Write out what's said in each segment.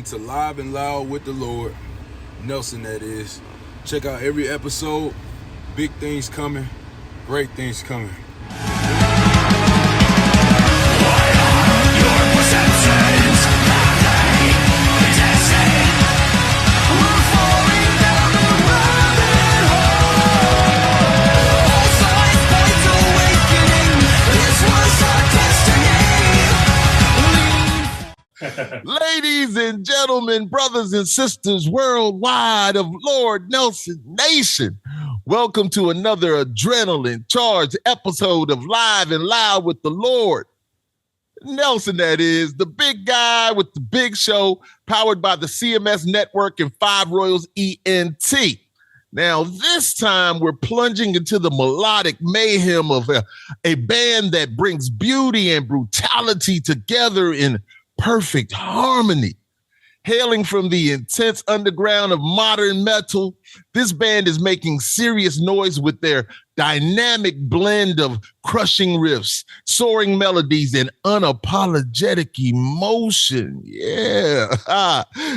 listening to Live and Loud with the Lord, Nelson that is. Check out every episode. Big things coming, great things coming. Ladies and gentlemen, brothers and sisters worldwide of Lord Nelson Nation, welcome to another adrenaline-charged episode of Live and Loud with the Lord. Nelson, that is, the big guy with the big show, powered by the CMS Network and 5 Royals ENT. Now, this time we're plunging into the melodic mayhem of a band that brings beauty and brutality together in perfect harmony. Hailing from the intense underground of modern metal, this band is making serious noise with their dynamic blend of crushing riffs, soaring melodies, and unapologetic emotion. Yeah.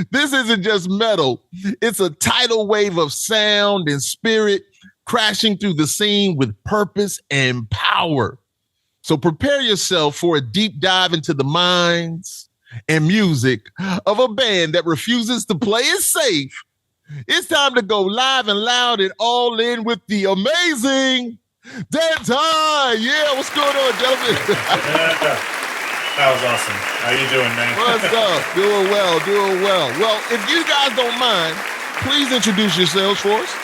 This isn't just metal. It's a tidal wave of sound and spirit crashing through the scene with purpose and power. So prepare yourself for a deep dive into the minds and music of a band that refuses to play it safe. It's time to go live and loud and all in with the amazing Deadtide. Yeah, what's going on, gentlemen? That was awesome. How you doing, man? What's up? Doing well, doing well. Well, if you guys don't mind, please introduce yourselves for us.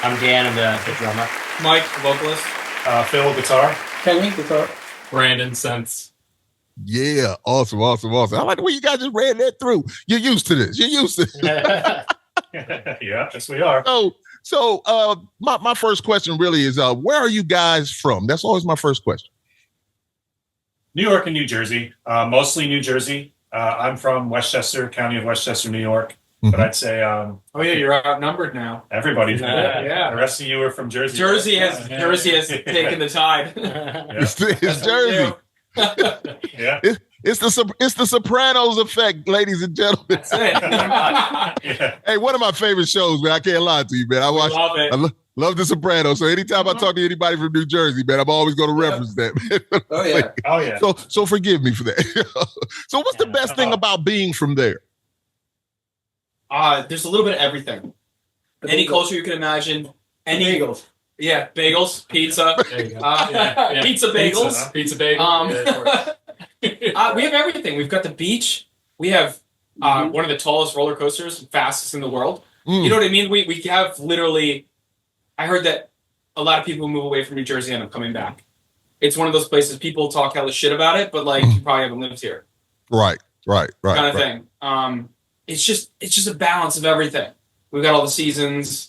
I'm Dan, I'm the drummer. Mike, vocalist. Phil, guitar. Kenny, guitar. Brandon, sense. Yeah, awesome. I like the way you guys just ran that through. You're used to this. Yeah, yes, we are. So my first question really is, where are you guys from? That's always my first question. New York and New Jersey, mostly New Jersey. I'm from Westchester, County of Westchester, New York. Mm-hmm. But I'd say, oh yeah, you're outnumbered now. Everybody's yeah. The rest of you are from Jersey. Jersey has taken the tide. It's Jersey. Yeah, it's the Sopranos effect, ladies and gentlemen. That's it. Yeah. Hey, one of my favorite shows, man. I can't lie to you, man. I watch. Love it. I love the Sopranos. So anytime I talk to anybody from New Jersey, man, I'm always going to reference that. Man. Oh yeah. Oh yeah. So forgive me for that. So what's the best thing about being from there? There's a little bit of everything. Any culture you can imagine. Any bagels. Yeah, bagels, pizza, pizza bagels. Pizza bagel. We have everything. We've got the beach. We have one of the tallest roller coasters, fastest in the world. You know what I mean? We have literally, I heard that a lot of people who move away from New Jersey end up coming back. It's one of those places people talk hella shit about it, but like you probably haven't lived here. Right. Kind of thing. It's just a balance of everything. We've got all the seasons.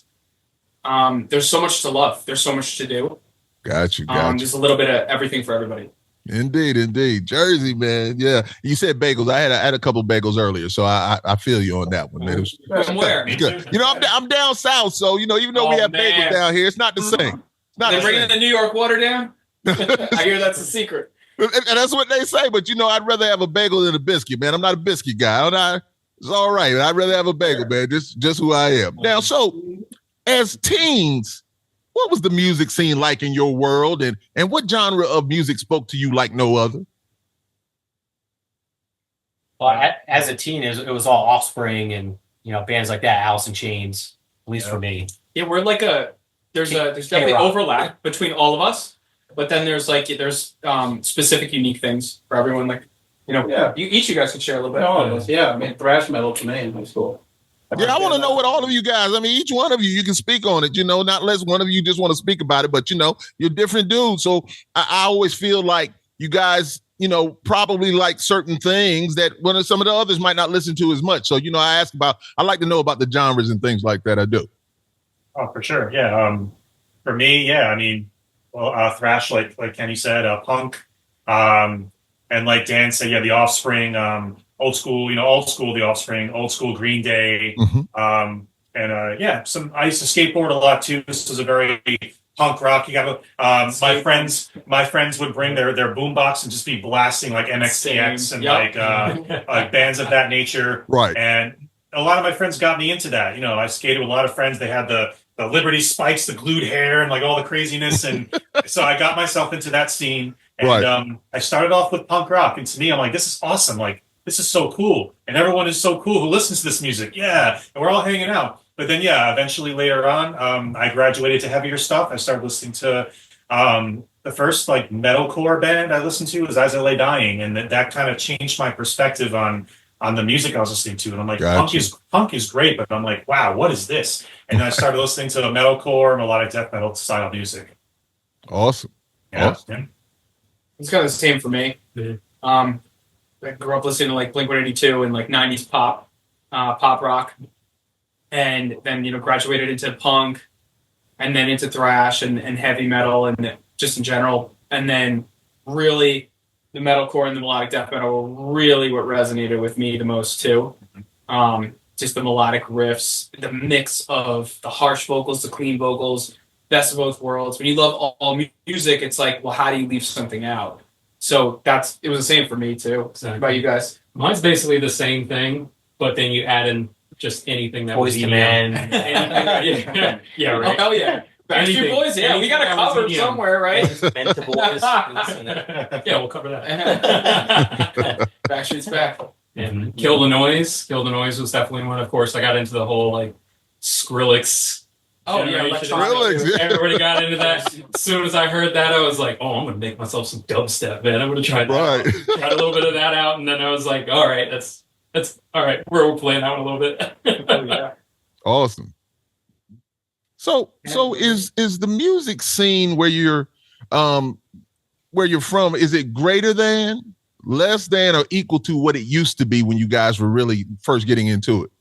There's so much to love. There's so much to do. Got you. Just a little bit of everything for everybody. Indeed. Jersey, man. Yeah. You said bagels. I had a couple bagels earlier, so I feel you on that one, man. From where? Good. You know, I'm down south, so you know, even though we have bagels down here, it's not the same. It's not They're bringing the New York water down. I hear that's a secret. And that's what they say, but you know, I'd rather have a bagel than a biscuit, man. I'm not a biscuit guy. It's all right. I'd rather have a bagel, man. Just who I am. Now, so as teens, what was the music scene like in your world, and what genre of music spoke to you like no other? Well, as a teen, it was all Offspring and bands like that, Alice in Chains, at least for me. Yeah, we're like there's definitely overlap between all of us, but then there's specific unique things for everyone. Like, each of you guys could share a little bit. Oh, yeah, I mean, thrash metal to me in high school. Yeah, I want to know what all of you guys, each one of you can speak on it, not unless one of you just want to speak about it, but you're different dudes. So I always feel like you guys, probably like certain things that some of the others might not listen to as much. So, I like to know about the genres and things like that. I do. Oh, for sure. Yeah. For me, yeah, thrash, like Kenny said, punk, and like Dan said, yeah, the Offspring, old school, the Offspring, old school Green Day. Mm-hmm. I used to skateboard a lot too. This was a very punk rock. You got my friends would bring their boombox and just be blasting like MXPX and like bands of that nature. Right. And a lot of my friends got me into that. You know, I skated with a lot of friends. They had the Liberty spikes, the glued hair, and like all the craziness. And so I got myself into that scene. And I started off with punk rock. And to me, I'm like, this is awesome. Like, this is so cool. And everyone is so cool who listens to this music. Yeah. And we're all hanging out. But then, eventually later on, I graduated to heavier stuff. I started listening to the first like metalcore band I listened to was As I Lay Dying. And that kind of changed my perspective on the music I was listening to. And I'm like, punk is great. But I'm like, wow, what is this? And then I started listening to metalcore, melodic death metal style music. Awesome. Yeah. It's kind of the same for me. I grew up listening to like Blink-182 and like 90s pop rock. And then, graduated into punk and then into thrash and heavy metal and just in general. And then really the metalcore and the melodic death metal were really what resonated with me the most too. Just the melodic riffs, the mix of the harsh vocals, the clean vocals, best of both worlds. When you love all music, it's like, well, how do you leave something out? So it was the same for me too. Exactly. How about you guys? Mine's basically the same thing, but then you add in just anything that Boys was to EDM. Men. Yeah, Oh, right. hell yeah. Backstreet Boys, yeah, we got to cover EDM. somewhere, right? Men to boys. Yeah, we'll cover that. Backstreet's back. And Kill the Noise. Kill the Noise was definitely one. Of course, I got into the whole like Skrillex. Oh, yeah, generation. Skrillex, yeah. Everybody got into that. As soon as I heard that, I was like, oh, I'm going to make myself some dubstep, man. I'm going to try that. Right. Tried a little bit of that out, and then I was like, all right, that's all right. We're playing that one a little bit. Oh, yeah. Awesome. So is the music scene where you're from, is it greater than, less than, or equal to what it used to be when you guys were really first getting into it?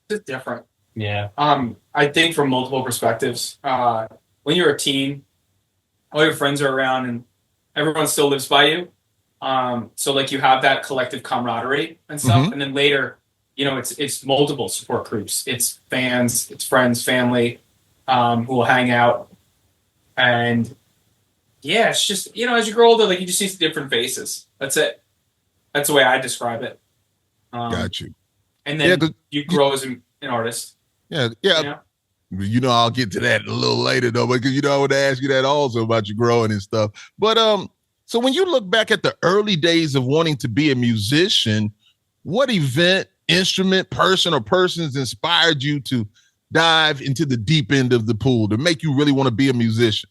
It's different. Yeah. I think from multiple perspectives. When you're a teen, all your friends are around and everyone still lives by you. So like you have that collective camaraderie and stuff. Mhm. And then later, it's multiple support groups. It's fans, it's friends, family, who will hang out. And yeah, it's just, as you grow older, like you just see different faces. That's it. That's the way I describe it. Got you. And then 'cause you grow as an artist. Yeah. You know? I'll get to that a little later though, because I would ask you that also about you growing and stuff. But so when you look back at the early days of wanting to be a musician, what event, instrument, person, or persons inspired you to dive into the deep end of the pool to make you really want to be a musician?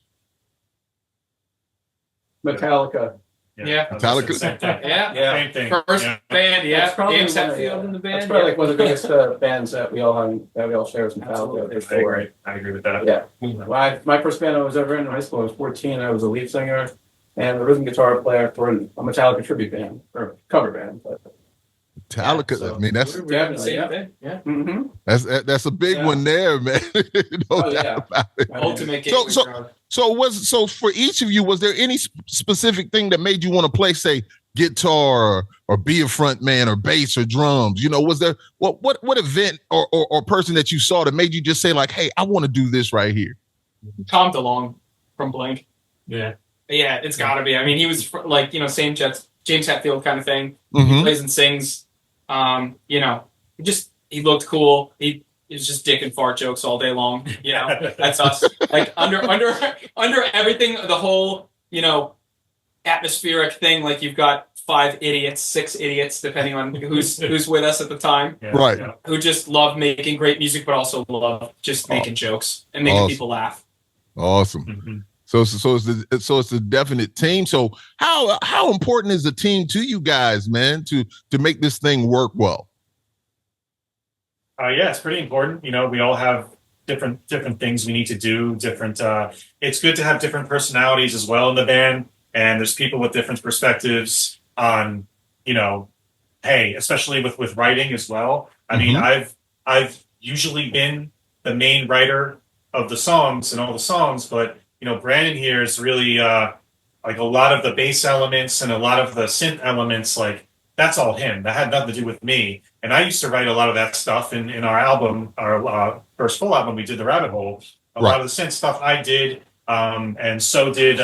Metallica. Yeah. Metallica? Same thing. Yeah. Same thing. First Yeah. band, yeah. That's probably James one- Hetfield in the band. That's probably like one of the biggest bands that we all share is Metallica. I agree with that. Yeah. My first band I was ever in high school, I was 14. I was a lead singer and the rhythm guitar player for a Metallica tribute band or cover band. But, Metallica. so- I mean, that's Definitely, yeah. thing. Yeah. Mm-hmm. that's a big one there, man. No doubt about it. Ultimate So- gateway so- drug. So for each of you, was there any specific thing that made you want to play, say, guitar or be a front man or bass or drums? Was there what event or person that you saw that made you just say like, hey, I want to do this right here? Tom DeLonge from Blink. Yeah. Yeah, it's got to be. I mean, he was like, James Hetfield kind of thing. Mhm. Plays and sings. He looked cool. He was just dick and fart jokes all day long. That's us. Like under everything, the whole, atmospheric thing. Like you've got 5 idiots, 6 idiots, depending on who's with us at the time, Yeah. Right. Yeah. who just love making great music, but also love just making jokes and making Awesome. people laugh. Awesome. Mhm. So it's a definite team. So how important is the team to you guys, man, to make this thing work well? Yeah, it's pretty important. We all have different things we need to do. It's good to have different personalities as well in the band, and there's people with different perspectives on, hey, especially with writing as well. I mean, I've usually been the main writer of the songs and all the songs, but Brandon here is really like a lot of the bass elements and a lot of the synth elements, like that's all him. That had nothing to do with me. And I used to write a lot of that stuff in our album, our first full album we did, The Rabbit Hole. A lot of the synth stuff I did, and so did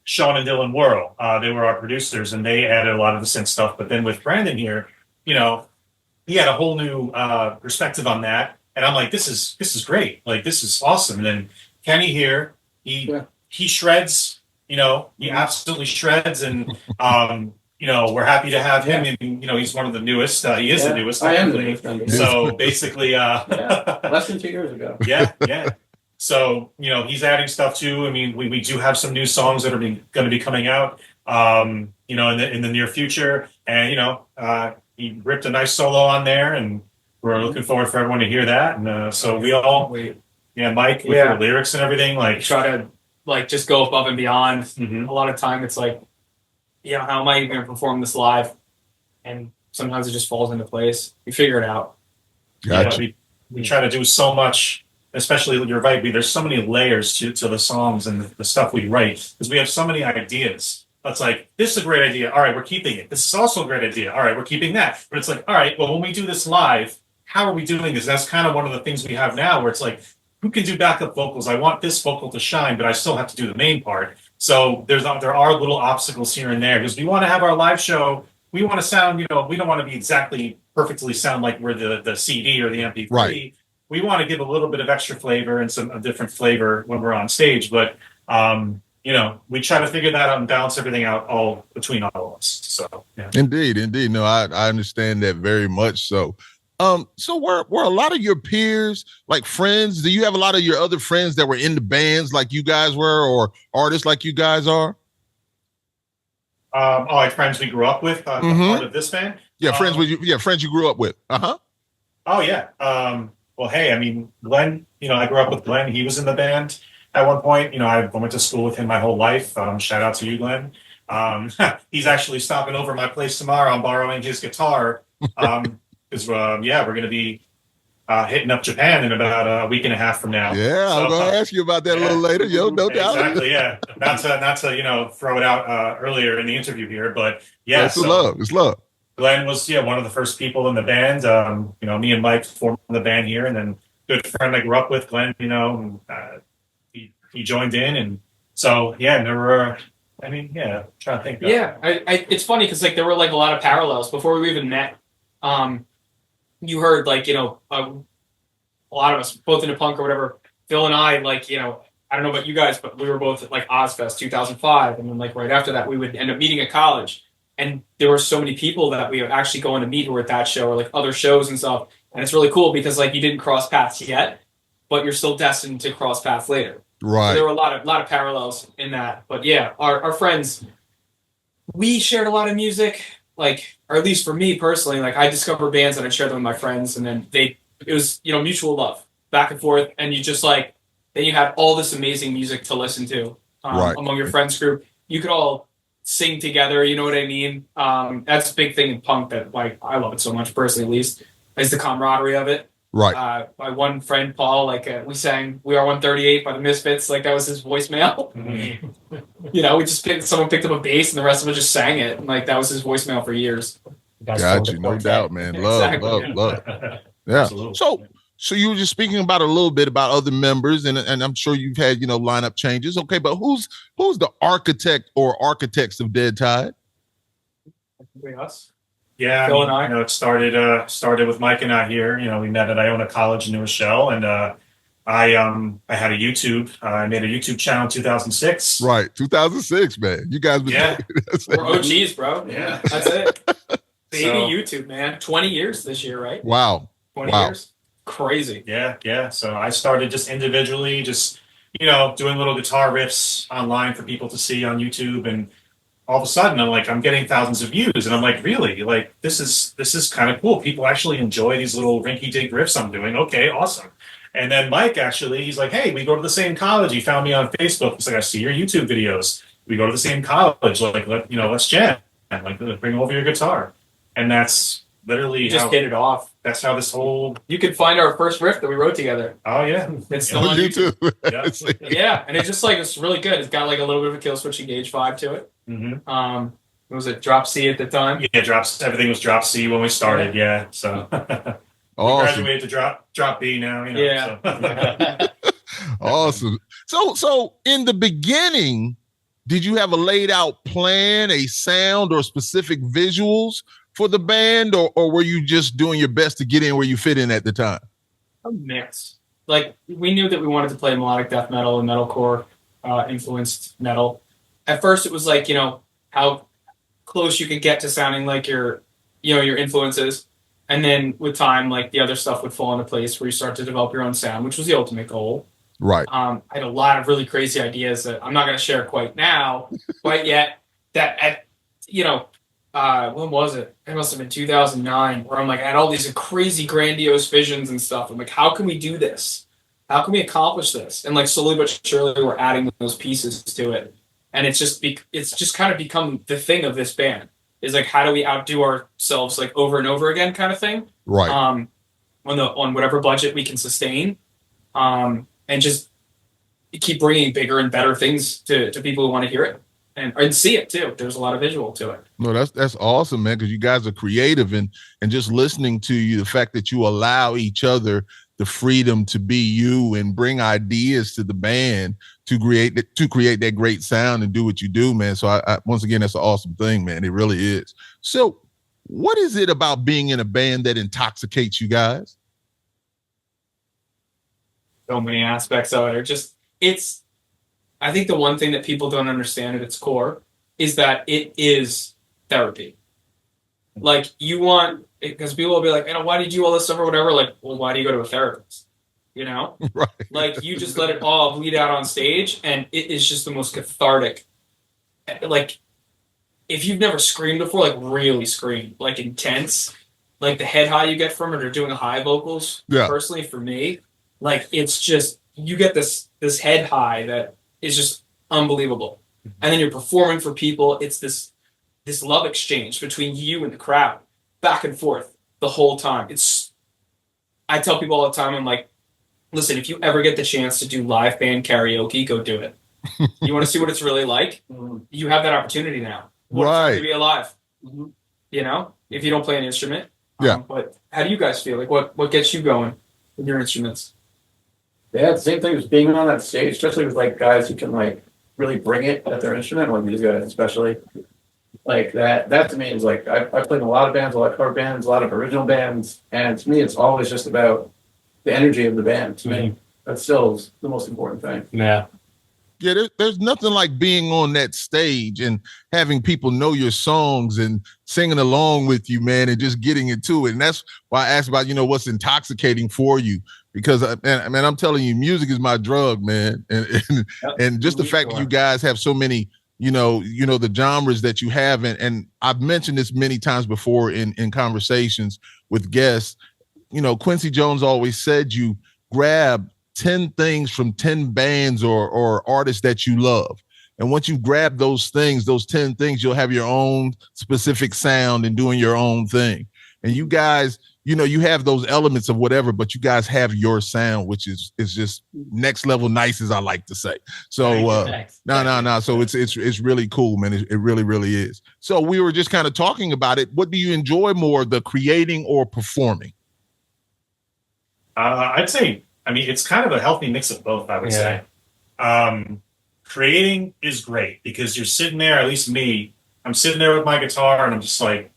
Sean and Dylan Worrell. They were our producers, and they added a lot of the synth stuff. But then with Brandon here, he had a whole new perspective on that. And I'm like, this is great. Like, this is awesome. And then Kenny here, he shreds, he absolutely shreds. And, we're happy to have him. And, he's one of the newest. He is the newest. I am the newest member. So basically, less than 2 years ago. Yeah. So, he's adding stuff too. I mean, we do have some new songs that are going to be coming out, in the near future. And, he ripped a nice solo on there, and we're looking forward for everyone to hear that. And so we all, Mike, with your lyrics and everything, like try to just go above and beyond. Mm-hmm. A lot of time it's like, how am I even going to perform this live? And sometimes it just falls into place. We figure it out. Gotcha. We try to do so much, especially you're right. There's so many layers to the songs and the stuff we write, because we have so many ideas. It's like, this is a great idea. All right, we're keeping it. This is also a great idea. All right, we're keeping that. But it's like, all right, well, when we do this live, how are we doing this? That's kind of one of the things we have now, where it's like, who can do backup vocals? I want this vocal to shine, but I still have to do the main part. So there are little obstacles here and there, because we want to have our live show. We want to sound, we don't want to be exactly perfectly sound like we're the CD or the MP3. Right. We want to give a little bit of extra flavor and a different flavor when we're on stage. But, we try to figure that out and balance everything out all between all of us. So, yeah. Indeed. No, I understand that very much so. So were a lot of your peers like friends? Do you have a lot of your other friends that were in the bands like you guys were, or artists like you guys are? Like friends we grew up with, part of this band. Yeah, friends you grew up with. Oh yeah. Well, hey, I mean, Glenn. I grew up with Glenn. He was in the band at one point. I went to school with him my whole life. Shout out to you, Glenn. He's actually stopping over my place tomorrow. I'm borrowing his guitar. Because we're going to be hitting up Japan in about a week and a half from now. Yeah, so, I'm going to ask you about that a little later. No doubt. Exactly. Yeah. Not to throw it out earlier in the interview here, but yeah. It's love. Glenn was one of the first people in the band. Me and Mike formed the band here, and then good friend I grew up with, Glenn. He joined in, and so there were. Trying to think. It's funny because there were a lot of parallels before we even met. You heard a lot of us both into punk or whatever. Phil and I, I don't know about you guys, but we were both at Ozfest 2005, and then right after that we would end up meeting at college, and there were so many people that we would actually go in to meet who were at that show or other shows and stuff. And it's really cool because you didn't cross paths yet, but you're still destined to cross paths later. Right. So there were a lot of parallels in that. But yeah, our friends, we shared a lot of music. Or at least for me personally, I discovered bands and I shared them with my friends, and then it was, mutual love back and forth. And you just then you had all this amazing music to listen to among your friends group. You could all sing together. You know what I mean? That's a big thing in punk that I love it so much personally, at least, is the camaraderie of it. Right. My one friend, Paul, we sang We Are 138 by the Misfits. That was his voicemail. Mm-hmm. We just someone picked up a bass and the rest of us just sang it. And that was his voicemail for years. Got you. No doubt, man. Love. Yeah. Absolutely. So you were just speaking about a little bit about other members, and I'm sure you've had, lineup changes. Okay, but who's the architect or architects of Deadtide? Us. Yeah, Phil and I. It started with Mike and I here. We met at Iona College in New Rochelle, and I had a YouTube. I made a YouTube channel in 2006. Right, 2006, man. You guys been we're OGs, bro. Yeah, that's it. Baby YouTube, man. 20 years this year, right? Wow. 20 years. Crazy. Yeah. So I started just individually, doing little guitar riffs online for people to see on YouTube, and all of a sudden I'm getting thousands of views, and I'm really this is kind of cool. People actually enjoy these little rinky dink riffs I'm doing. Okay, awesome. And then Mike he's like, hey, we go to the same college. He found me on Facebook. He's like, I see your YouTube videos. We go to the same college. Let's jam. Bring over your guitar. And that's literally just hit it off. That's how this whole. You can find our first riff that we wrote together. Oh yeah, it's still on YouTube. Yeah, and it's just it's really good. It's got a little bit of a kill switch engage vibe to it. Mm-hmm. Was it drop C at the time? Yeah, everything was drop C when we started. Yeah, so awesome. Graduated to drop B now. Yeah. So. Awesome. So in the beginning, did you have a laid out plan, a sound, or specific visuals for the band, or were you just doing your best to get in where you fit in at the time? A mix. Like, we knew that we wanted to play melodic death metal and metalcore influenced metal. At first, it was like, how close you could get to sounding like your influences. And then with time, like, the other stuff would fall into place where you start to develop your own sound, which was the ultimate goal. Right. I had a lot of really crazy ideas that I'm not going to share quite yet. That when was it? It must have been 2009, where I'm like, I had all these crazy grandiose visions and stuff. I'm like, how can we do this? How can we accomplish this? And like, slowly but surely, we're adding those pieces to it. And it's just kind of become the thing of this band, is like, how do we outdo ourselves like over and over again, kind of thing. Right. On whatever budget we can sustain. And just keep bringing bigger and better things to people who want to hear it and see it too. There's a lot of visual to it. No, that's awesome, man, because you guys are creative, and just listening to you, the fact that you allow each other the freedom to be you and bring ideas to the band to create that great sound and do what you do, man. So I once again, that's an awesome thing, man. It really is. So what is it about being in a band that intoxicates you guys? So many aspects of it. I think the one thing that people don't understand at its core is that it is therapy. Like, because people will be like, why did you do all this stuff or whatever? Like, well, why do you go to a therapist? Right. Like, you just let it all bleed out on stage, and it is just the most cathartic. Like, if you've never screamed before, like really screamed, like intense, like the head high you get from it, or doing high vocals. Yeah. Personally, for me, like, it's just, you get this head high that is just unbelievable. And then you're performing for people. It's this love exchange between you and the crowd, back and forth the whole time. I tell people all the time, I'm like, listen, if you ever get the chance to do live band karaoke, go do it. You want to see what it's really like? You have that opportunity now. Right. To be alive. If you don't play an instrument. Yeah. But how do you guys feel? Like, what gets you going with your instruments? Yeah, the same thing as being on that stage, especially with like guys who can like really bring it at their instrument, like these guys especially. Like that to me is like, I played in a lot of bands, a lot of cover bands, a lot of original bands, and to me it's always just about the energy of the band. To me, that still is the most important thing. Yeah. Yeah, there's nothing like being on that stage and having people know your songs and singing along with you, man, and just getting into it. And that's why I asked about, what's intoxicating for you, because man, I'm telling you, music is my drug, man. And just the fact that you guys have so many, the genres that you have. And I've mentioned this many times before in conversations with guests. Quincy Jones always said you grab 10 things from 10 bands or artists that you love. And once you grab those 10 things, you'll have your own specific sound and doing your own thing. And you guys, you have those elements of whatever, but you guys have your sound, which is just next level nice, as I like to say. So no. So it's really cool, man. It really, really is. So we were just kind of talking about it. What do you enjoy more, the creating or performing? I'd say, it's kind of a healthy mix of both, I would say. Creating is great because you're sitting there, at least me, I'm sitting there with my guitar and I'm just like,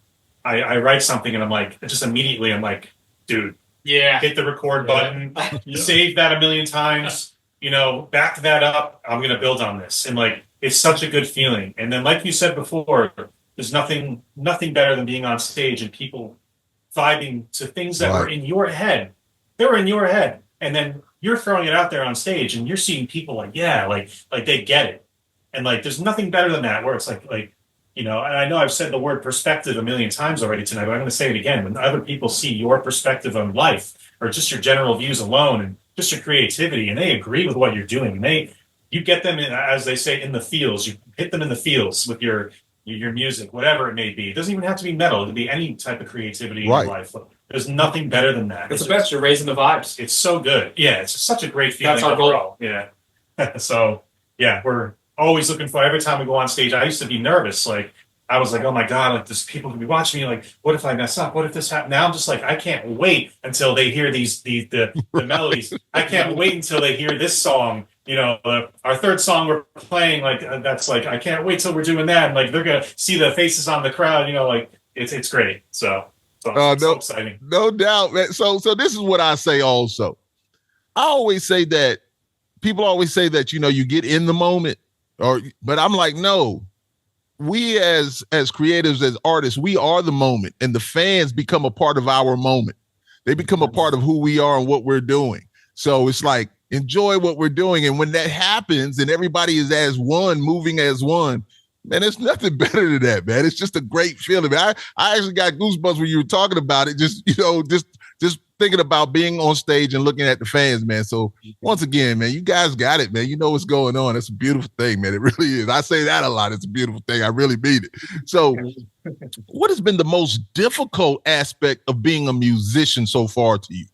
I write something and I'm like, just immediately I'm like, dude, hit the record button. You saved that a million times, back that up. I'm going to build on this. And like, it's such a good feeling. And then like you said before, there's nothing better than being on stage and people vibing to things that were in your head. They were in your head. And then you're throwing it out there on stage and you're seeing people like they get it. And like, there's nothing better than that where it's like, and I know I've said the word perspective a million times already tonight, but I'm going to say it again. When other people see your perspective on life or just your general views alone and just your creativity, and they agree with what you're doing, and you get them in, as they say, in the feels, you hit them in the feels with your music, whatever it may be. It doesn't even have to be metal. It could be any type of creativity in your life. There's nothing better than that. It's the best. You're raising the vibes. It's so good. Yeah, it's such a great feeling. That's our goal. Yeah. So, yeah, we're always looking for, every time we go on stage, I used to be nervous. Like, I was like, oh my God, like this people could be watching me. Like, what if I mess up? What if this happens? Now I'm just like, I can't wait until they hear the melodies. I can't wait until they hear this song. You know, our third song we're playing, like that's like, I can't wait till we're doing that. And like, they're going to see the faces on the crowd, you know, like it's great. So it's so exciting. No doubt, man. So this is what I say also. I always say that people always say that, you know, you get in the moment but I'm like, no, we as creatives, as artists, we are the moment, and the fans become a part of our moment. They become a part of who we are and what we're doing. So it's like, enjoy what we're doing. And when that happens and everybody is as one, moving as one, man, there's nothing better than that, man. It's just a great feeling. Man, I actually got goosebumps when you were talking about it. Just, you know, just thinking about being on stage and looking at the fans, man. So once again, man, you guys got it, man. You know what's going on. It's a beautiful thing, man. It really is. I say that a lot. It's a beautiful thing. I really mean it. So what has been the most difficult aspect of being a musician so far to you?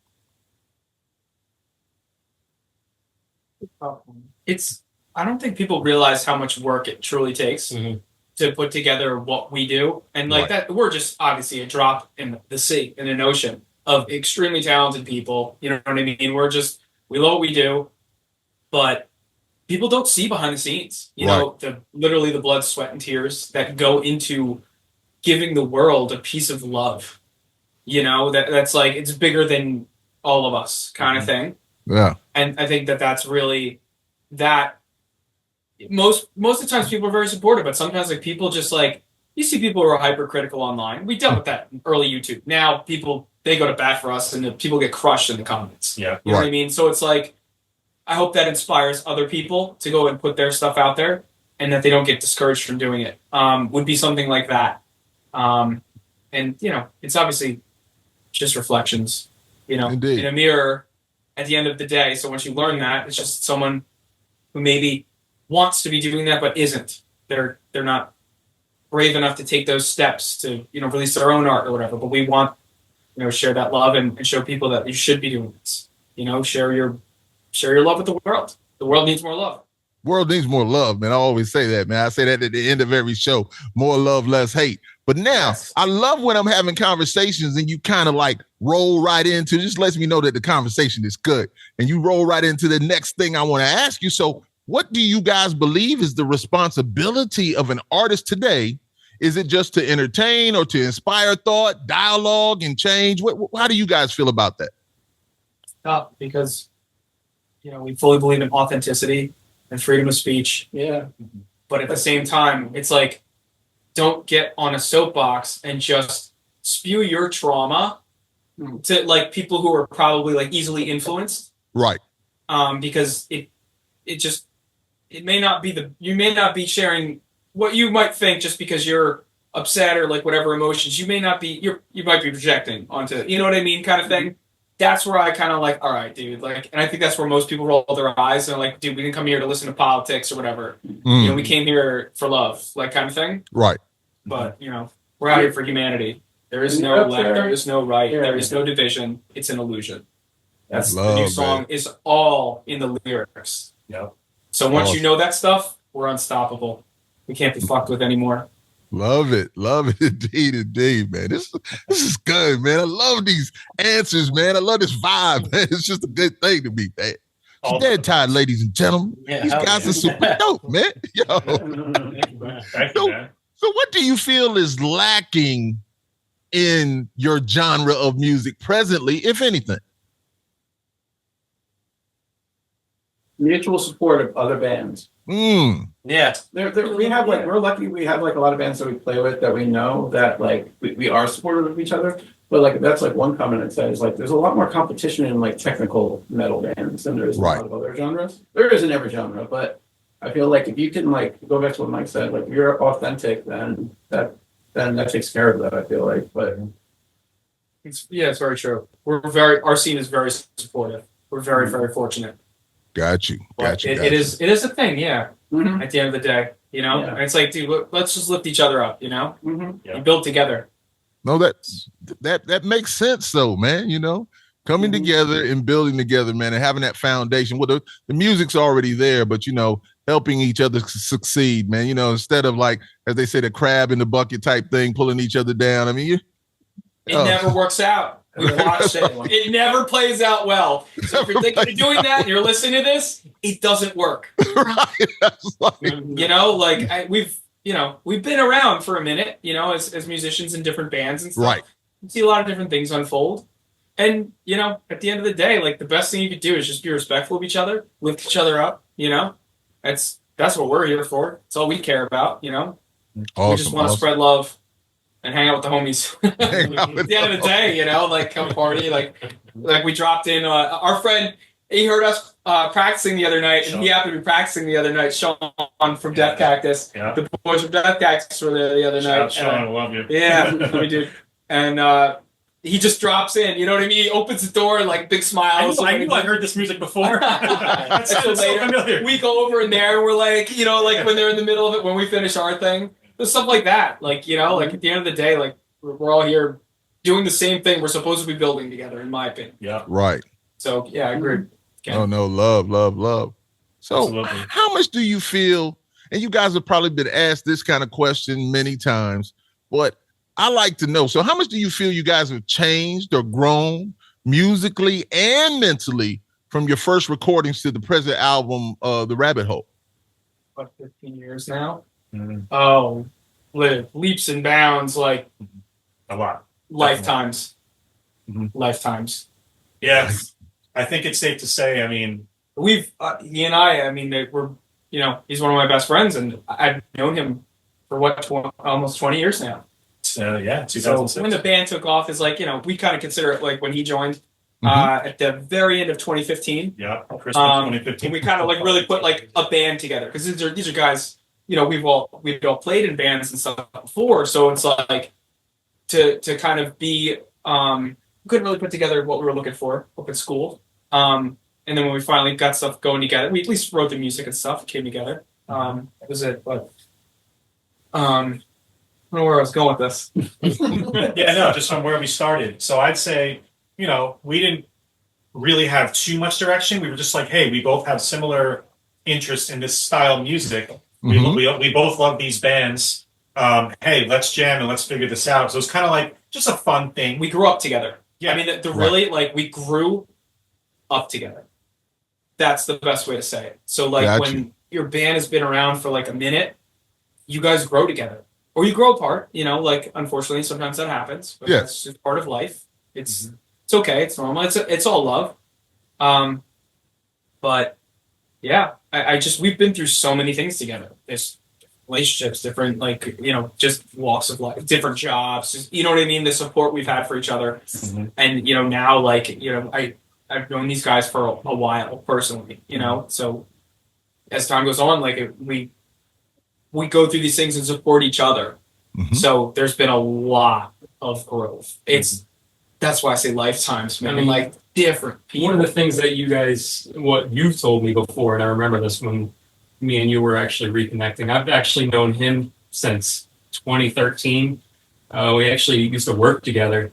I don't think people realize how much work it truly takes to put together what we do. And like that, we're just obviously a drop in the sea, in an ocean of extremely talented people. You know what I mean? We love what we do, but people don't see behind the scenes, you know, literally the blood, sweat, and tears that go into giving the world a piece of love, you know, that's like, it's bigger than all of us kind of thing. Yeah. And I think that's really that most of the times people are very supportive, but sometimes like people just like, you see people who are hypercritical online. We dealt with that in early YouTube. Now they go to bat for us and the people get crushed in the comments. Yeah. You know what I mean? So it's like, I hope that inspires other people to go and put their stuff out there and that they don't get discouraged from doing it. Would be something like that. And you know, it's obviously just reflections, you know, in a mirror at the end of the day. So once you learn that, it's just someone who maybe wants to be doing that, but isn't. They're not brave enough to take those steps to, you know, release their own art or whatever. But we want, you know, share that love and show people that you should be doing this. You know, share your love with the world. The world needs more love. World needs more love, man. I always say that, man. I say that at the end of every show. More love, less hate. But now, I love when I'm having conversations and you kind of like roll right into, just lets me know that the conversation is good. And you roll right into the next thing I want to ask you. So what do you guys believe is the responsibility of an artist today? Is it just to entertain or to inspire thought, dialogue, and change? How do you guys feel about that? Tough, because, you know, we fully believe in authenticity and freedom of speech. Yeah. But at the same time, it's like, don't get on a soapbox and just spew your trauma to like people who are probably like easily influenced. Right. Because it may not be you may not be sharing what you might think just because you're upset or like whatever emotions. You may not be, you might be projecting onto, you know what I mean, kind of thing. That's where I kind of like, all right, dude, like, and I think that's where most people roll their eyes and are like, dude, we didn't come here to listen to politics or whatever. You know, we came here for love, like kind of thing. Right. But, you know, we're out here for humanity. There is no left, there is no right, there is no division. It's an illusion. That's the new song is all in the lyrics. Yep. So once you know that stuff, we're unstoppable. We can't be fucked with anymore. Love it indeed, man. This is good, man. I love these answers, man. I love this vibe, man. It's just a good thing to me, man. Deadtide, ladies and gentlemen. Yeah, these guys are super dope, man. Yo. Thank you, man. So what do you feel is lacking in your genre of music presently, if anything? Mutual support of other bands. Yeah. We have like, we're lucky we have like a lot of bands that we play with that we know that like we are supportive of each other. But like that's like one comment it says like there's a lot more competition in like technical metal bands than there is in a lot of other genres. There is in every genre, but I feel like if you can like go back to what Mike said, like if you're authentic, then that takes care of that. I feel like, but it's very true. Our scene is very supportive. We're very, very fortunate. Got you. It is a thing, yeah. Mm-hmm. At the end of the day, you know, and it's like, dude, let's just lift each other up, you know, Yeah. You build together. No, that makes sense though, man. You know, coming together and building together, man, and having that foundation. Well, the music's already there, but you know, helping each other succeed, man. You know, instead of like, as they say, the crab in the bucket type thing, pulling each other down. I mean, it never works out. We watched it. It never plays out well. So if you're thinking of doing that and you're listening to this, it doesn't work. You know, like we've been around for a minute, you know, as musicians in different bands and stuff. Right. You see a lot of different things unfold. And, you know, at the end of the day, like the best thing you could do is just be respectful of each other, lift each other up, you know? That's what we're here for. It's all we care about, you know? Awesome, we just want to spread love and hang out with the homies. At the end of the day, you know, like come party, like we dropped in our friend, he heard us practicing the other night, and he happened to be practicing the other night. Sean from Death Cactus, the boys from Death Cactus were there the other night. Sean, I love you. Yeah, we do. And he just drops in. You know what I mean? He opens the door and like big smiles. I knew I heard this music before. That's so familiar. We go over in there and we're like, you know, like when they're in the middle of it, when we finish our thing, there's stuff like that. Like, you know, like at the end of the day, like we're all here doing the same thing we're supposed to be building together, in my opinion. Yeah. Right. So yeah, I agree. Okay. Oh no, love. So Absolutely. How much do you feel, and you guys have probably been asked this kind of question many times, but I like to know, so how much do you feel you guys have changed or grown musically and mentally from your first recordings to the present album, The Rabbit Hole? What, 15 years now? Mm-hmm. Oh, leaps and bounds, like a lot. Lifetimes. Mm-hmm. Lifetimes. Yeah. I think it's safe to say, I mean, we've, he and I mean, we're, you know, he's one of my best friends, and I've known him for almost 20 years now. Yeah, 2006. So when the band took off, is like, you know, we kind of consider it like when he joined at the very end of 2015. Yeah, Christmas 2015. We kind of like really put like a band together, because these are guys, you know, we've all played in bands and stuff before, so it's like to kind of be we couldn't really put together what we were looking for up at school. And then when we finally got stuff going together, we at least wrote the music and stuff, came together. That was it. But I don't know where I was going with this. Yeah, no, just from where we started. So I'd say, you know, we didn't really have too much direction. We were just like, hey, we both have similar interests in this style of music. Mm-hmm. We both love these bands. Hey, let's jam and let's figure this out. So it was kind of like just a fun thing. We grew up together. Yeah. I mean, really, like, we grew up together. That's the best way to say it. So, like, when your band has been around for, like, a minute, you guys grow together. Or you grow apart, you know, like, unfortunately, sometimes that happens. But that's just part of life. It's okay. It's normal. It's all love. But, yeah, we've been through so many things together. There's relationships, different, like, you know, just walks of life, different jobs, just, you know what I mean? The support we've had for each other. And, you know, now, like, you know, I've known these guys for a while personally, you know, so as time goes on, like, we go through these things and support each other. So there's been a lot of growth. That's why I say lifetimes, man. I mean, like, different people. One of the things that you guys, what you've told me before, and I remember this when me and you were actually reconnecting. I've actually known him since 2013. We actually used to work together.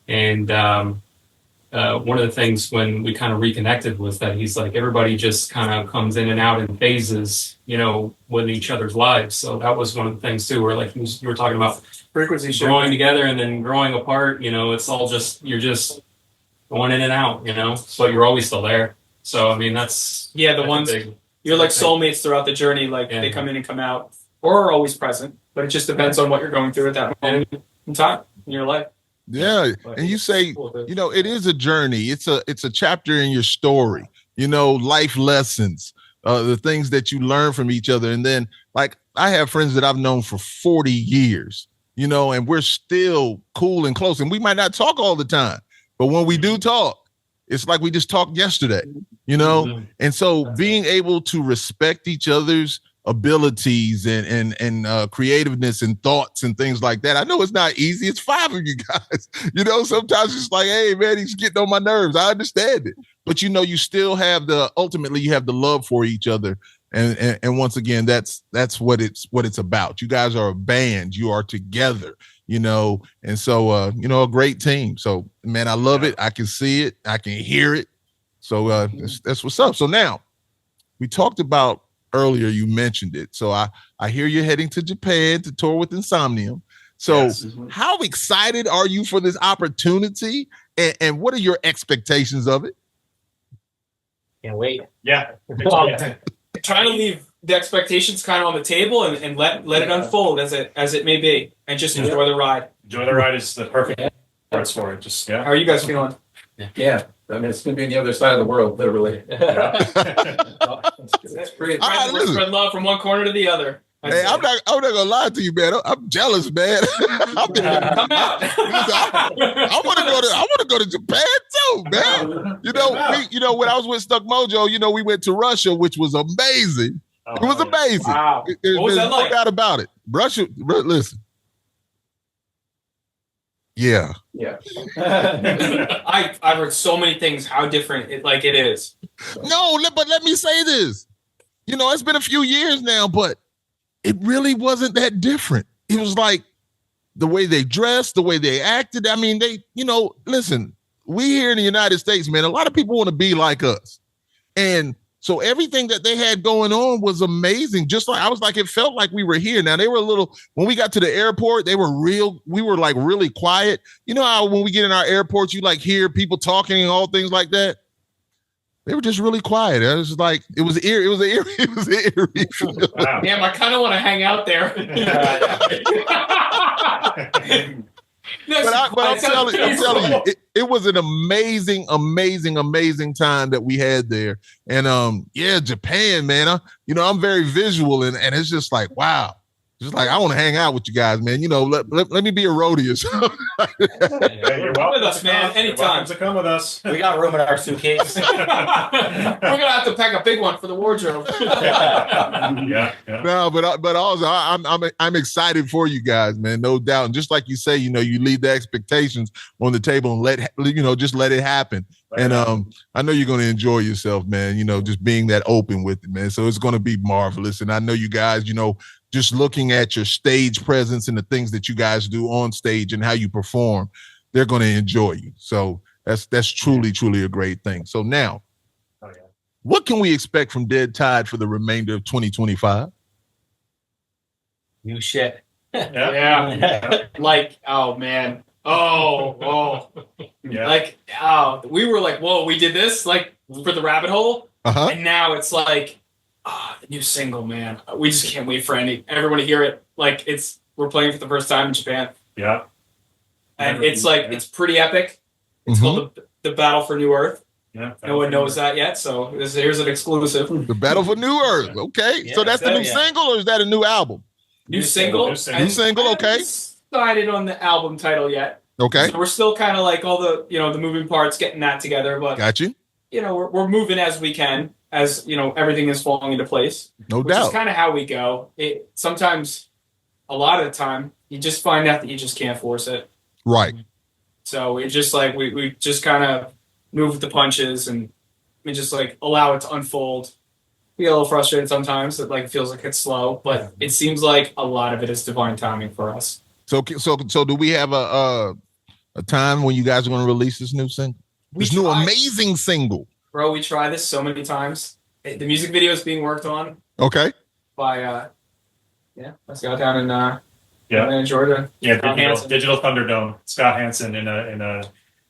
And one of the things when we kind of reconnected was that he's like, everybody just kind of comes in and out in phases, you know, with each other's lives. So that was one of the things too, where like you were talking about frequency growing together and then growing apart, you know, it's all just, you're just going in and out, you know, but you're always still there. So, I mean, that's the ones, you're like soulmates throughout the journey. Like they come in and come out, or are always present, but it just depends on what you're going through at that moment in time in your life. Yeah. And you say, you know, it is a journey. It's a chapter in your story, you know, life lessons, the things that you learn from each other. And then, like, I have friends that I've known for 40 years, you know, and we're still cool and close, and we might not talk all the time, but when we do talk, it's like we just talked yesterday, you know? And so being able to respect each other's abilities and creativeness and thoughts and things like that. I know it's not easy. It's 5 of you guys, you know, sometimes it's like, hey man, he's getting on my nerves. I understand it, but you know, you still have ultimately you have the love for each other. And once again, that's what it's about. You guys are a band, you are together, you know? And so, you know, a great team. So man, I love it. I can see it. I can hear it. So that's what's up. So now we talked about earlier you mentioned it. So I hear you're heading to Japan to tour with Insomnium. So Yes. how excited are you for this opportunity, and what are your expectations of it? Can't wait. Yeah. Trying to leave the expectations kind of on the table and let it unfold as it may be, and just enjoy the ride. Enjoy the ride is the perfect words for it. Just How are you guys feeling? Yeah, I mean, it's gonna be on the other side of the world, literally. It's pretty. All right, We're listen. spread love from one corner to the other. Hey, I'm not gonna lie to you, man. I'm jealous, man. Come out. I want to go to Japan too, man. When I was with Stuck Mojo, we went to Russia, which was amazing. It was amazing. Wow. There's What was that like? no doubt about it. Russia, listen. Yeah. Yeah. I've heard so many things how different it is. No, but let me say this. It's been a few years now, but it really wasn't that different. It was like the way they dressed, the way they acted. I mean, listen, we here in the United States, man, a lot of people want to be like us. And so everything that they had going on was amazing. Just like, I was like, it felt like we were here. Now they were when we got to the airport, we were like really quiet. You know how when we get in our airports, you like hear people talking and all things like that? They were just really quiet. It was like, it was eerie. It was eerie. Wow. Damn, I kind of want to hang out there. But I'm telling you, it was an amazing, amazing, amazing time that we had there. And Japan, man. I'm very visual, and it's just like, wow. Just like, I want to hang out with you guys, man. Let me be a roadie or something. You're Come with us, man. You're Anytime. welcome to come with us. We got room in our suitcase. We're gonna have to pack a big one for the wardrobe. Yeah. No, but also I'm excited for you guys, man. No doubt. And just like you say, you leave the expectations on the table and just let it happen. And I know you're going to enjoy yourself, man. Just being that open with it, man. So it's going to be marvelous. And I know you guys, just looking at your stage presence and the things that you guys do on stage and how you perform, they're going to enjoy you. So that's truly, truly a great thing. So now, what can we expect from Deadtide for the remainder of 2025? New shit. Yeah. Like, oh man. Oh. Yeah. We were like, whoa, we did this for the rabbit hole. Uh-huh. And now it's like, the new single, man. We just can't wait for everyone to hear it. We're playing for the first time in Japan. Yeah. And it's pretty epic. It's called the Battle for New Earth. Yeah. No one knows that yet, so here's an exclusive. The Battle for New Earth. Okay. Yeah, So that's the new single, or is that a new album? New single. New single. New single, okay. I haven't decided on the album title yet. Okay. So we're still kind of like all the the moving parts, getting that together. But Got you. we're moving as we can, as everything is falling into place. No Which doubt. is kind of how we go. Sometimes, a lot of the time, you just find out that you just can't force it. Right. So we just we just kind of move with the punches, and we just allow it to unfold. We get a little frustrated sometimes that it feels like it's slow, but it seems like a lot of it is divine timing for us. So do we have a time when you guys are going to release this new single? This new amazing single. Bro, we try this so many times. The music video is being worked on Okay. by let's go down in Yeah. in Georgia. Yeah. Digital Thunderdome. Scott Hansen in a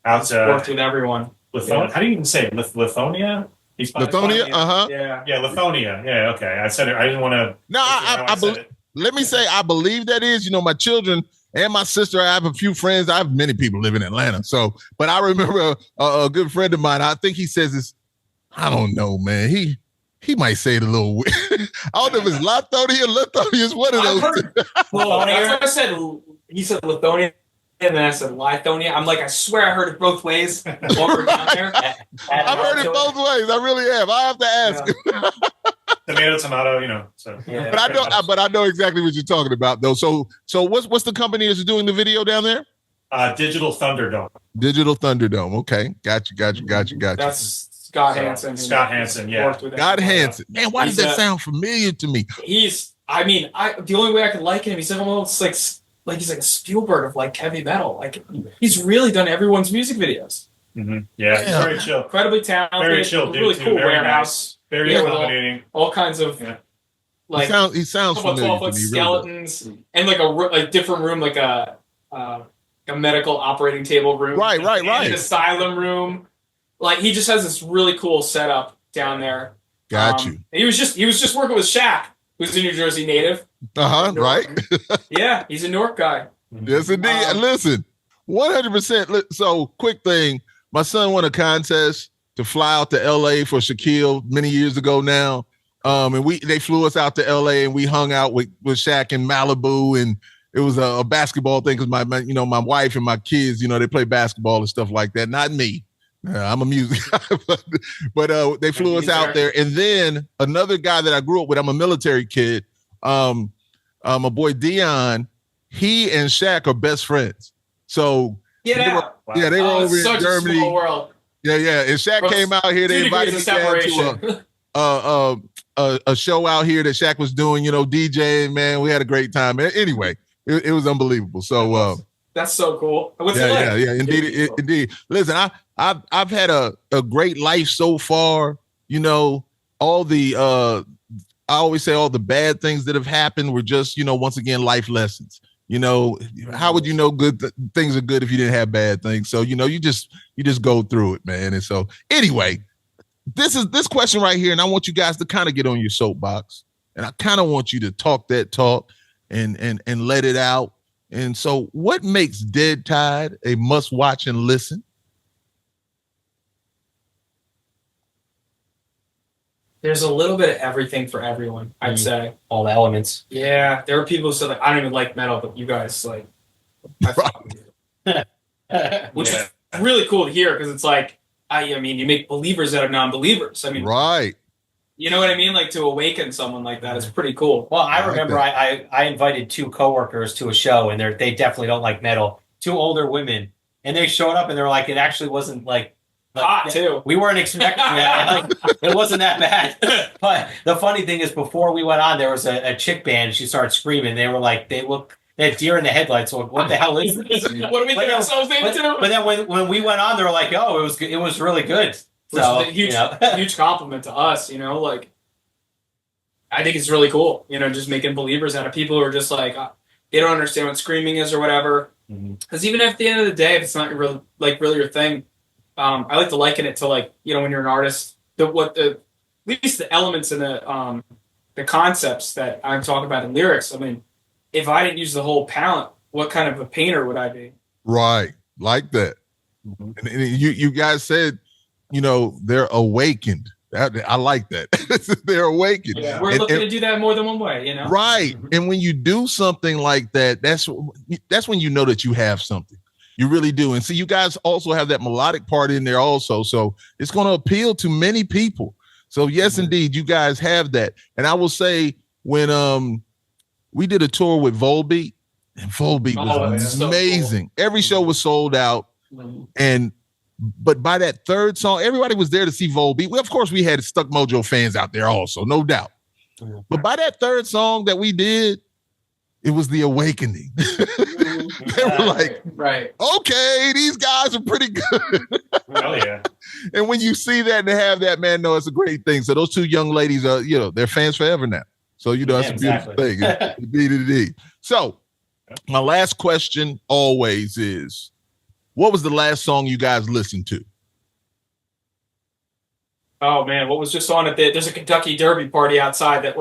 out Worked with everyone. Lithonia. How do you even say it? Lithonia? He's Lithonia? Uh-huh. Yeah. Yeah, Lithonia. Yeah, okay. I said it. I didn't want to. No, let me say, I believe that is, my children and my sister. I have a few friends. I have many people live in Atlanta. So, but I remember a good friend of mine. I think he says this. I don't know, man. He might say it a little weird. I don't know if it's Lithonia is one of those. Well, that's what I said. He said Lithonia, and then I said Lithonia. I'm like, I swear I heard it both ways while we're down there. I've heard it both ways. I really have. I have to ask. Yeah. Tomato, So. Yeah. But I know exactly what you're talking about, though. So what's the company that's doing the video down there? Digital Thunderdome. Digital Thunderdome. Okay, got you. That's Scott Hansen. Scott Hansen, yeah. Scott Hansen. Man, why does that sound familiar to me? The only way I could liken him, he's almost like he's like a Spielberg of heavy metal. He's really done everyone's music videos. Mm-hmm. Yeah, he's very chill. Incredibly talented. Very chill, dude. Really too. cool Very warehouse. nice. Very accommodating. All kinds of like he sounds couple familiar 12-foot to me. skeletons, and like a different room, like a medical operating table room, Right. an asylum room. Like he just has this really cool setup down there. Got you. And he was just working with Shaq, who's a New Jersey native. Right. Yeah, he's a Newark guy. Yes, indeed. And listen, 100%. So, quick thing. My son won a contest to fly out to L.A. for Shaquille many years ago now. And they flew us out to L.A. and we hung out with Shaq in Malibu, and it was a basketball thing because my wife and my kids, they play basketball and stuff like that. Not me. I'm a music guy, but they flew us out there. And then another guy that I grew up with, I'm a military kid, my boy Dion, he and Shaq are best friends. So they were over in Germany. A small world. Yeah. And Shaq came out here. They invited me to a show out here that Shaq was doing, DJing, man. We had a great time. Anyway, it was unbelievable. So that's so cool. What's it like? Yeah, indeed. Listen, I've had a great life so far. All the I always say all the bad things that have happened were just, once again, life lessons. How would you know good things are good if you didn't have bad things? So, you just go through it, man. And so anyway, this question right here, and I want you guys to kind of get on your soapbox, and I kind of want you to talk that talk and let it out. And so what makes Deadtide a must watch and listen? There's a little bit of everything for everyone, I'd say. All the elements. Yeah, there are people who say like, I don't even like metal, but you guys like, which is really cool to hear because it's like, I mean, you make believers out of non-believers. I mean, right. You know what I mean? Like to awaken someone like that is pretty cool. Well, I remember I invited 2 coworkers to a show, and they definitely don't like metal. 2 older women, and they showed up, and they're like, it actually wasn't like hot too. We weren't expecting that. It wasn't that bad. But the funny thing is, before we went on, there was a chick band. She started screaming. They were like, they had deer in the headlights. So what the hell is this? What do we think ourselves into? But then when we went on, they were like, oh, it was really good. So which is a huge compliment to us. Like I think it's really cool. Just making believers out of people who are just like they don't understand what screaming is or whatever. Because even at the end of the day, if it's not really your thing. I like to liken it to when you're an artist, at least the elements and the concepts that I'm talking about in lyrics. I mean, if I didn't use the whole palette, what kind of a painter would I be? Right, like that. And you guys said, they're awakened. I like that. They're awakened. Yeah, we're looking to do that more than one way. Right, and when you do something like that, that's when you know that you have something. You really do. And see, you guys also have that melodic part in there also. So it's going to appeal to many people. So yes, indeed, you guys have that. And I will say when we did a tour with Volbeat, and Volbeat was amazing. So cool. Every show was sold out. But by that third song, everybody was there to see Volbeat. Of course, we had Stuck Mojo fans out there also, no doubt. But by that third song that we did, it was the awakening. They were like, right. Okay, these guys are pretty good. Oh, yeah. And when you see that and have that, man, no, it's a great thing. So those 2 young ladies are, they're fans forever now. So, that's a beautiful thing. Indeed. So my last question always is, what was the last song you guys listened to? Oh man, what was just on there's a Kentucky Derby party outside that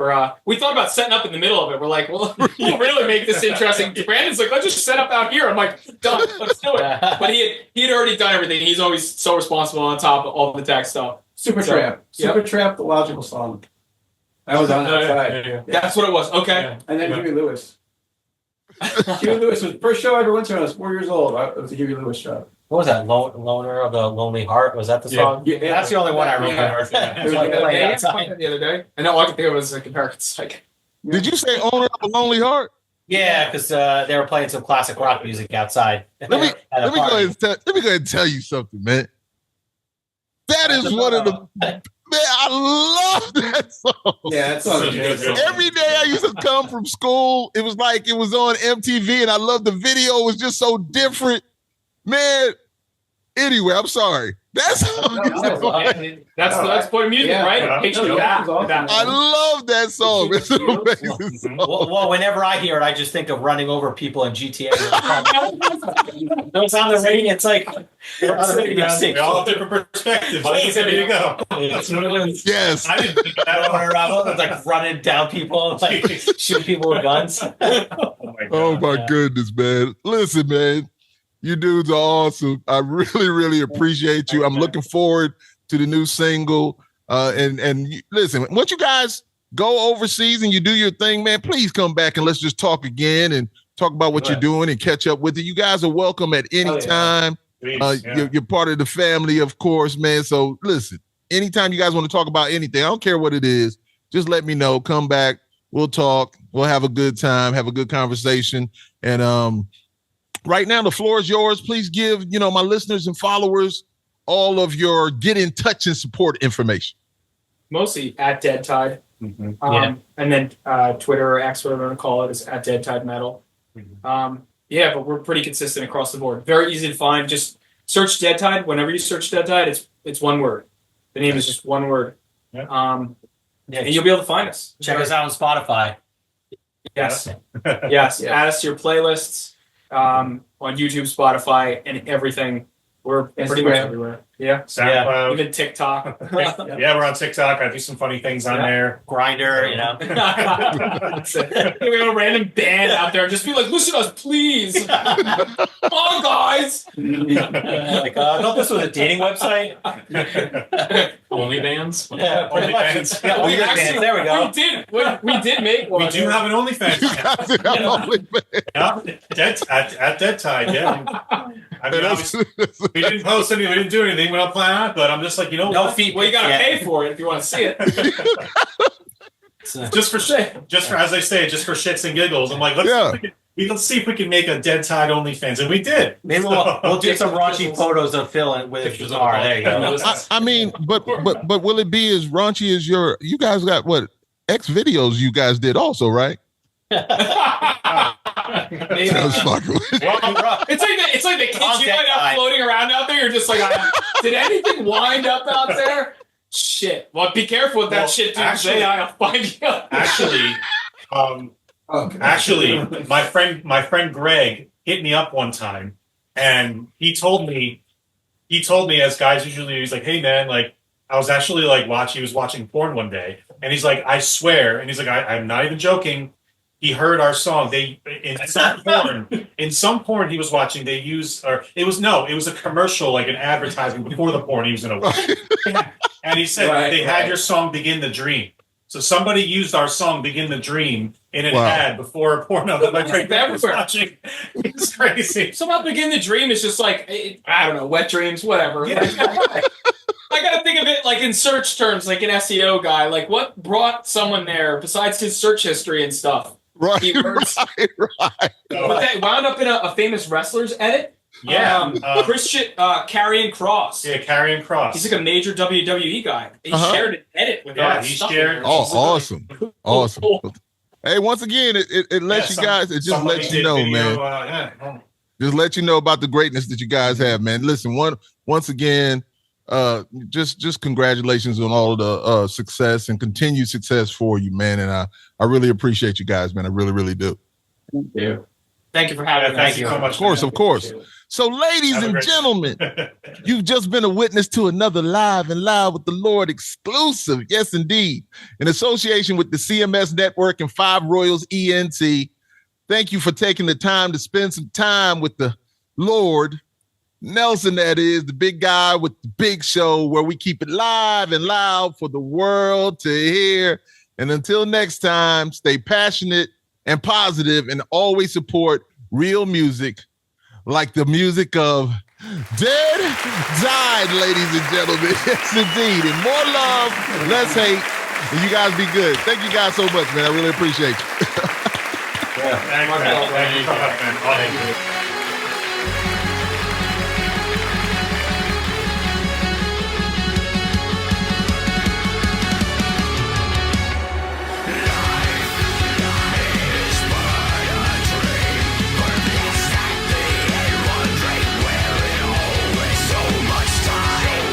we thought about setting up in the middle of it. We're like, well, we'll really make this interesting. Brandon's like, let's just set up out here. I'm like, done, let's do it. But he had already done everything. He's always so responsible on top of all the tech stuff. Supertramp, the logical song. That was on that side. Yeah. That's what it was. Okay. Yeah. And then Huey Lewis. Huey Lewis was the first show I ever went to when I was 4 years old. It was a Huey Lewis show. What was that? Loner of the Lonely Heart? Was that the song? Yeah. That's the only one I remember. It was like the other day. And all I could think of was like American's like. Did you say Owner of a Lonely Heart? Yeah, because they were playing some classic rock music outside. Let me go ahead and tell you something, man. That is one of the. Man, I love that song. Yeah, that song is good. Every day I used to come from school, it was like it was on MTV, and I loved the video. It was just so different. Man, anyway, I'm sorry. That's how music plays. That's the point of music, Yeah. right? Yeah. It takes you No, back. that was awesome. I love that song. It's an amazing Well, song. well, whenever I hear it, I just think of running over people in GTA. It's on the radio. It's like We all have different perspectives. Like, there you go. That's what it is. Yes. I didn't think of that one. It's like running down people, like shoot people with guns. Oh my Yeah. goodness, man. Listen, man. You dudes are awesome. I really, really appreciate you. I'm looking forward to the new single. Listen, once you guys go overseas and you do your thing, man, please come back and let's just talk again and talk about what you're doing and catch up with it. You guys are welcome at any yeah. time. You're part of the family, of course, man. So listen, anytime you guys want to talk about anything, I don't care what it is, just let me know. Come back. We'll talk. We'll have a good time, have a good conversation. And right now, the floor is yours. Please give, my listeners and followers all of your get in touch and support information. Mostly at Deadtide. Mhm. And then Twitter or X, whatever you want to call it, is at Deadtide Metal. But we're pretty consistent across the board. Very easy to find. Just search Deadtide. Whenever you search Deadtide, it's one word. The name is just one word. Yeah. And you'll be able to find us. Check us out on Spotify. Yes. Yes. Yeah. Add us to your playlists on YouTube, Spotify, and everything. We're pretty much Instagram. everywhere. Yeah. SoundCloud. Even TikTok. Yeah, we're on TikTok. I do some funny things on there. Grinder, That's it. We have a random band out there. Just be like, listen to us, please. Come on, guys. I thought this was a dating website. Only bands. Yeah, pretty much. OnlyFans. Yeah, We OnlyFans. actually- There we go. We did make one. We do have an OnlyFans. At Deadtide, yeah. I mean, obviously, we didn't post anything. We didn't do anything. We don't plan on it. But I'm just like, No what? feet. Well, you gotta Yeah. pay for it if you want to see it. Just for shit. Just for, as I say, just for shits and giggles. I'm like, let's see if we can make a Deadtide OnlyFans, and we did. Maybe we'll do some raunchy photos of Phil with his guitar. There you go. I mean, but will it be as raunchy as you guys got what X videos you guys did also, right? Maybe. That's fucking It's like the kids you might have floating around out there. You're just like, did anything wind up out there? Shit. Well, be careful with that shit, dude. Actually- I'll find you. Actually, my friend Greg hit me up one time, and he told me as guys usually do, he's like, hey man, like I was actually like he was watching porn one day, and he's like, I swear, and he's like, I'm not even joking. He heard our song. In some porn he was watching, they used, it was a commercial, like an advertisement before the porn he was gonna watch. And he said they had your song "Begin the Dream." So somebody used our song "Begin the Dream" in an ad before a porno that my friend was watching. It's crazy. Somehow "Begin the Dream" is just like, I don't know, wet dreams, whatever. Yeah. I gotta think of it like in search terms, like an SEO guy. Like, what brought someone there besides his search history and stuff? right. But they wound up in a famous wrestler's edit. Yeah, Christian Karrion Kross. yeah, Karrion Kross. He's like a major WWE guy. He shared an edit with Yeah, our he stuff. shared- in there. Oh, It's really awesome. Awesome. Hey, once again, it lets you guys, it just lets you know, man. Just let you know about the greatness that you guys have, man. Listen, once again, just congratulations on all of the success and continued success for you, man. And I really appreciate you guys, man. I really, really do. Thank you. Thank you for having me. Thank you so much. Of course, of course. So, ladies Have a and great- gentlemen, you've just been a witness to another Live and Loud with the Lord exclusive. Yes, indeed. In association with the CMS Network and 5 Royals ENT. Thank you for taking the time to spend some time with the Lord Nelson, that is, the big guy with the big show where we keep it live and loud for the world to hear. And until next time, stay passionate and positive and always support real music like the music of Deadtide, ladies and gentlemen. Yes, indeed. And more love, less hate. And you guys be good. Thank you guys so much, man. I really appreciate you. Thank you so much, man. Thank you. So much time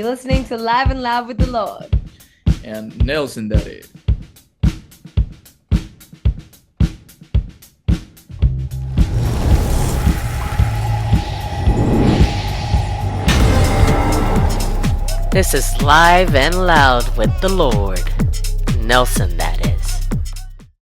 You're listening to Live and Loud with the Lord. And Nelson, that is. This is Live and Loud with the Lord. Nelson, that